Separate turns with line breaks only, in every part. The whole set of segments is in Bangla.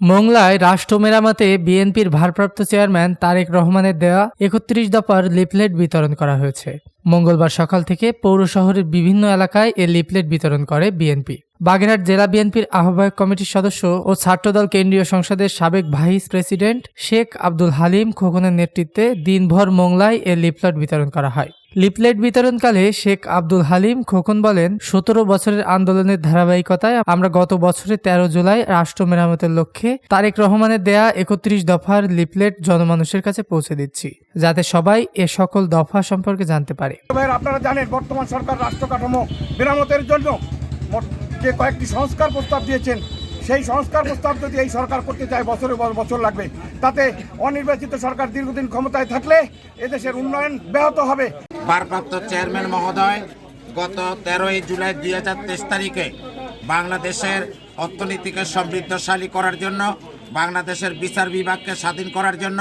মোংলায় রাষ্ট্র মেরামতে বিএনপির ভারপ্রাপ্ত চেয়ারম্যান তারেক রহমানের দেওয়া ৩১ দফার লিফলেট বিতরণ করা হয়েছে। মঙ্গলবার সকাল থেকে পৌর শহরের বিভিন্ন এলাকায় এ লিফলেট বিতরণ করে বিএনপি। বাগেরহাট জেলা বিএনপির আহ্বায়ক কমিটির সদস্য ও ছাত্রদল কেন্দ্রীয় সংসদের সাবেক ভাইস প্রেসিডেন্ট শেখ আব্দুল হালিম খোকনের নেতৃত্বে দিনভর মোংলায় এ লিফলেট বিতরণ করা হয়। লিফলেট বিতরণকালে শেখ আব্দুল হালিম খোকন বলেন, ১৭ বছরের আন্দোলনের ধারাবাহিকতায় আমরা গত বছরের ১৩ জুলাই রাষ্ট্র মেরামতের লক্ষ্যে তারেক রহমানের দেয়া ৩১ দফার লিফলেট জনমানুষের কাছে পৌঁছে দিচ্ছি, যাতে সবাই এ সকল দফা সম্পর্কে জানতে পারে।
আপনারা জানেন, বর্তমান সরকার রাষ্ট্র কাঠামো মেরামতের জন্য যে কয়েকটি সংস্কার প্রস্তাব দিয়েছেন, সেই সংস্কার প্রস্তাব যদি এই সরকার করতে চায় বছরের পর বছর লাগবে। তাতে অনির্বাচিত সরকার দীর্ঘদিন ক্ষমতায় থাকলে এদেশের উন্নয়ন ব্যাহত হবে।
ভারপ্রাপ্ত চেয়ারম্যান মহোদয় গত 13 জুলাই 2023 তারিখে বাংলাদেশের অর্থনীতিকে সমৃদ্ধশালী করার জন্য, বাংলাদেশের বিচার বিভাগকে স্বাধীন করার জন্য,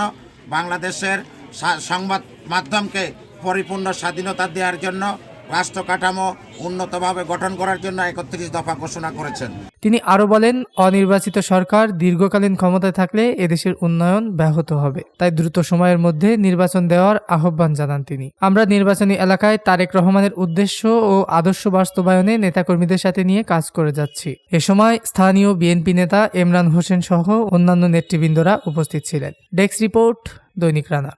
বাংলাদেশের সংবাদ মাধ্যমকে পরিপূর্ণ স্বাধীনতা দেওয়ার জন্য, রাষ্ট্র কাঠামো উন্নতভাবে গঠন করার জন্য ৩১ দফা ঘোষণা করেছেন।
তিনি আরও বলেন, অনির্বাচিত সরকার দীর্ঘকালীন ক্ষমতায় থাকলে এদেশের উন্নয়ন ব্যাহত হবে, তাই দ্রুত সময়ের মধ্যে নির্বাচন দেওয়ার আহ্বান জানান তিনি। আমরা নির্বাচনী এলাকায় তারেক রহমানের উদ্দেশ্য ও আদর্শ বাস্তবায়নে নেতাকর্মীদের সাথে নিয়ে কাজ করে যাচ্ছি। এ সময় স্থানীয় বিএনপি নেতা ইমরান হোসেন সহ অন্যান্য নেতৃবৃন্দরা উপস্থিত ছিলেন। ডেস্ক রিপোর্ট, দৈনিক রানার।